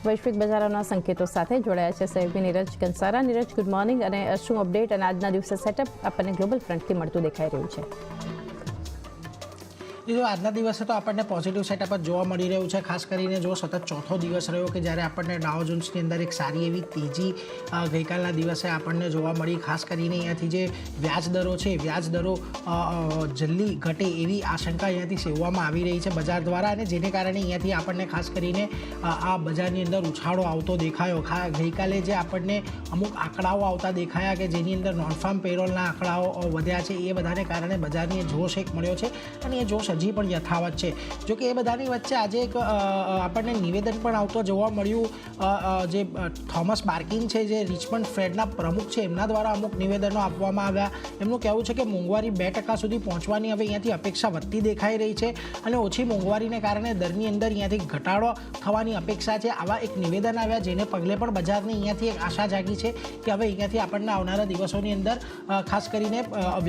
વૈશ્વિક બજારોના સંકેતો સાથે જોડાયા છે સહયોગી નીરજ કંસારા. Neeraj, good morning. અને શું અપડેટ અને આજના દિવસે સેટઅપ આપણને ગ્લોબલ ફ્રન્ટથી મળતું દેખાઈ રહ્યું છે? જો આજના દિવસે તો આપણને પોઝિટિવ સેટઅપ જ જોવા મળી રહ્યું છે. ખાસ કરીને જો સતત ચોથો દિવસ રહ્યો કે જ્યારે આપણને ડાઉ જોન્સની અંદર એક સારી એવી તેજી ગઈકાલના દિવસે આપણને જોવા મળી. ખાસ કરીને અહીંયાથી જે વ્યાજદરો છે, વ્યાજદરો જલ્દી ઘટે એવી આશંકા અહીંયાથી સેવવામાં આવી રહી છે બજાર દ્વારા, અને જેને કારણે અહીંયાથી આપણને ખાસ કરીને આ બજારની અંદર ઉછાળો આવતો દેખાયો. ગઈકાલે જે આપણને અમુક આંકડાઓ આવતા દેખાયા કે જેની અંદર નોન ફાર્મ પેરોલના આંકડાઓ વધ્યા છે, એ બધાને કારણે બજારને જોશ એક મળ્યો છે અને એ જોશ હજી પણ યથાવત છે. જો કે એ બધાની વચ્ચે આજે એક આપણને નિવેદન પણ આવતો જોવા મળ્યું. જે થોમસ બાર્કિન છે, જે રિચમન્ડ ફેડના પ્રમુખ છે, એમના દ્વારા અમુક નિવેદનો આપવામાં આવ્યા. એમનું કહેવું છે કે મોંઘવારી 2% સુધી પહોંચવાની હવે અહીંયાથી અપેક્ષા વધતી દેખાઈ રહી છે અને ઓછી મોંઘવારીને કારણે દરની અંદર અહીંયાથી ઘટાડો થવાની અપેક્ષા છે. આવા એક નિવેદન આવ્યા, જેને પગલે પણ બજારની અહીંયાથી એક આશા જાગી છે કે હવે અહીંયાથી આપણને આવનારા દિવસોની અંદર ખાસ કરીને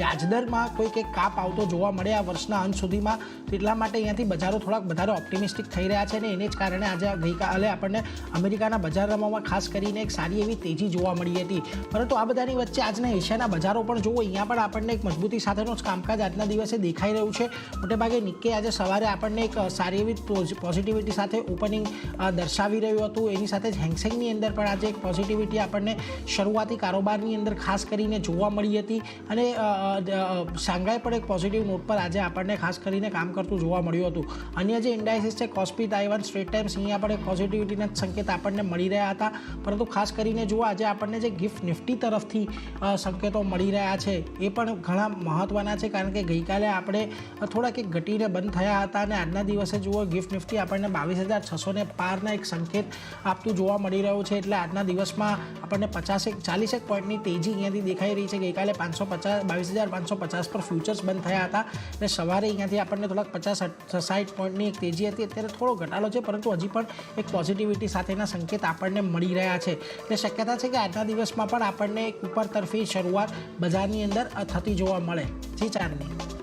વ્યાજદરમાં કોઈક એક કાપ આવતો જોવા મળે આ વર્ષના અંત સુધીમાં. એટલા માટે અહીંયાથી બજારો થોડાક વધારે ઓપ્ટિમિસ્ટિક થઈ રહ્યા છે અને એને જ કારણે આજે ગઈકાલે આપણને અમેરિકાના બજારોમાં ખાસ કરીને એક સારી એવી તેજી જોવા મળી હતી. પરંતુ આ બધાની વચ્ચે આજના એશિયાના બજારો પણ જુઓ, અહીંયા પણ આપણને એક મજબૂતી સાથેનું જ કામકાજ આજના દિવસે દેખાઈ રહ્યું છે. મોટેભાગે નિક્કે આજે સવારે આપણને એક સારી એવી પોઝિટિવિટી સાથે ઓપનિંગ દર્શાવી રહ્યું હતું. એની સાથે જ હેંગસેંગની અંદર પણ આજે એક પોઝિટિવિટી આપણને શરૂઆતી કારોબારની અંદર ખાસ કરીને જોવા મળી હતી અને શાંઘાઈ પણ એક પોઝિટિવ નોટ પર આજે આપણને ખાસ કરીને કામ કરતું જોવા મળ્યું હતું. અન્ય જે ઇન્ડાઇસીસ છે, કોસ્પી, તાઇવાન, સ્ટ્રેટ ટાઈમ્સ, અહીંયા પણ એક પોઝિટિવિટીના સંકેત આપણને મળી રહ્યા હતા. પરંતુ ખાસ કરીને જુઓ આજે આપણને જે ગિફ્ટ નિફ્ટી તરફથી સંકેતો મળી રહ્યા છે એ પણ ઘણા મહત્ત્વના છે, કારણ કે ગઈકાલે આપણે થોડાક એક ઘટીને બંધ થયા હતા અને આજના દિવસે જુઓ ગિફ્ટ નિફ્ટી આપણને 22,600 પારના એક સંકેત આપતું જોવા મળી રહ્યું છે. એટલે આજના દિવસમાં આપણને 40 પોઈન્ટની તેજી અહીંયાથી દેખાઈ રહી છે. ગઈકાલે 22,550 પર ફ્યુચર્સ બંધ થયા હતા અને સવારે અહીંયાથી આપણને થોડાક 50-60 પોઈન્ટની એક તેજી હતી. અત્યારે થોડો ઘટાડો છે, પરંતુ હજી પણ એક પોઝિટિવિટી સાથેના સંકેત આપણને મળી રહ્યા છે. એટલે શક્યતા છે કે આજના દિવસમાં પણ આપણને એક ઉપર તરફી શરૂઆત બજારની અંદર થતી જોવા મળે. જી ચાંદની.